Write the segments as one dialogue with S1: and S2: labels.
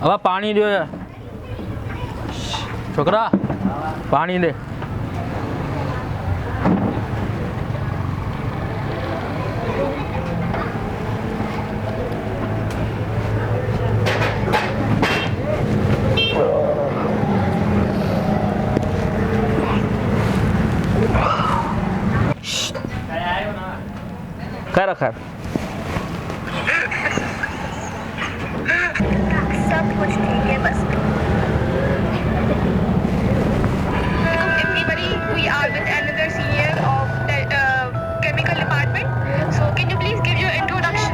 S1: अब पानी दो यार छोकरा पानी दे खैर खैर
S2: सब कुछ ठीक है बस everybody we are with another senior of the chemical department so can you please give your introduction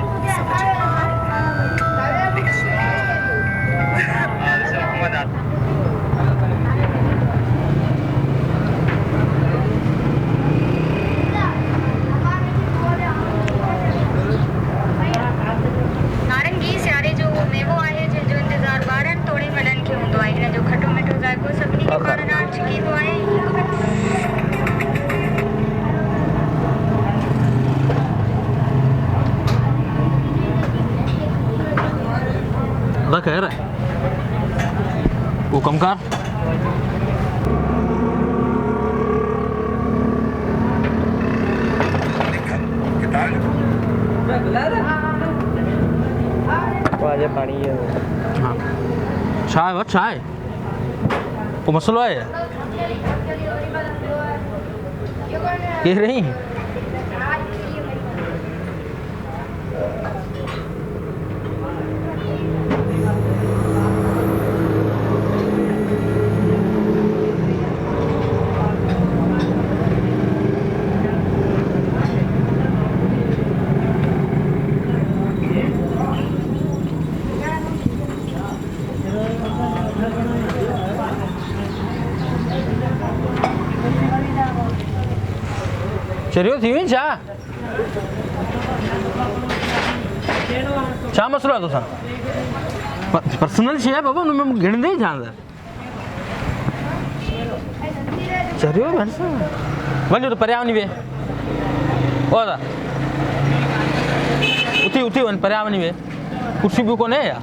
S2: नारंगी सारे जो मेवो आहे जो इंतजार बारन थोड़ी वडन के हूंदो आहे हिन जो खटो मिठो ज़ाइको सभिनी खे कारण अची ईंदो आहे
S1: अदा खैर है वो कम कर
S3: पानी है
S1: हाँ चाय वो चाय वो मसलो है कह रही चलियो थी हुई छा मसलो आहे तोसां पर्सनल शइ आहे बाबा हुन में गिणंदे ई छा चलियो वञो त परियां वञी वेह ओ दादा उथी उथी वञ परियां वञी वेह कुर्सी ॿियो कोन्हे या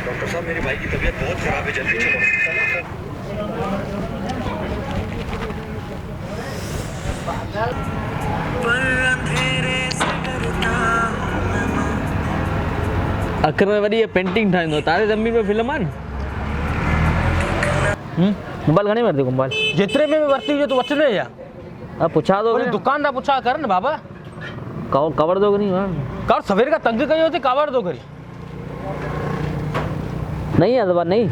S4: डॉक्टर साहब मेरे भाई की तबीयत बहुत खराब है जल्दी चलो
S3: अखर में वॾी पेंटिंग ठाहींदो तारे ज़मीन में फिल्म आहे न मोबाइल घणे वरिती मोबाइल
S1: जेतिरे में वरिती हुजे तूं वठंदे या
S3: पुछा थो
S1: दुकान था पुछा कर न बाबा
S3: कवर दो नहीं
S1: कर सवेर का तंग कयो थी कवर दो करी
S3: नहीं है दबा नहीं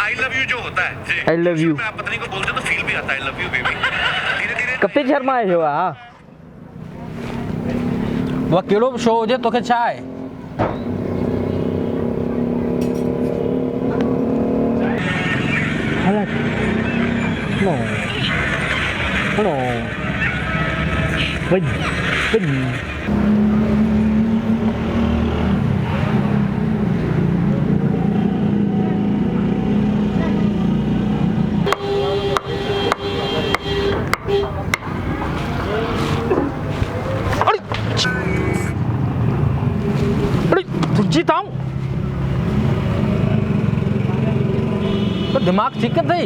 S4: आई लव यू जो होता है
S3: आई लव यू
S4: आप पत्नी को बोलते तो फील भी आता है आई लव यू बेबी धीरे धीरे
S3: कपिल शर्मा है जो हाँ
S1: वो कहिड़ो बि शो हुजे तोखे छा आहे
S3: No. No. Wait.
S1: जीता हूँ तो दिमाग ठीक कर दे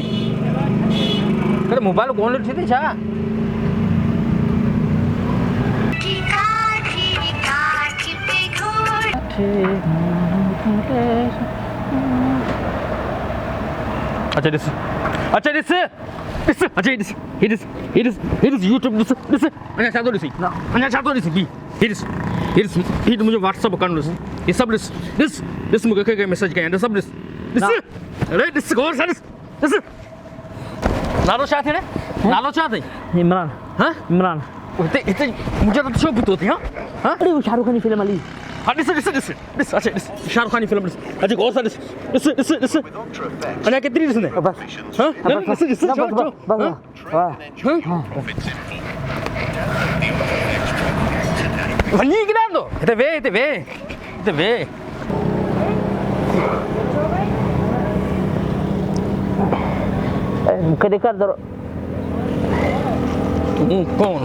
S1: करे मोबाइल कौन थी थी छा अच्छा दिस अच्छा दिस YouTube दिस अञा छा थो ॾिसी बी हीअ मुंहिंजो WhatsApp अकाउंट ॾिस ये सब ॾिस मूंखे कंहिं मैसेज कयां सब ॾिस अरे ॾिस गौर सां ॾिस नालो छा थिए नालो छा अथई
S3: इमरान
S1: हाँ
S3: इमरान
S1: हिते मुंहिंजो त छो पितो थी हाँ
S3: अरे वो शाहरुख खान की फिल्म वाली
S1: हाँ ॾिस अच्छा ॾिस शाहरुख खान जी फिल्म ॾिस अॼु गौर सां ॾिस अञा केतिरी ॾिसंदे
S5: बस
S1: हाँ न ॾिस
S5: बस वाह
S1: वञी किथां थो हिते वे
S5: मूंखे ॾेखार थोरो
S1: कौन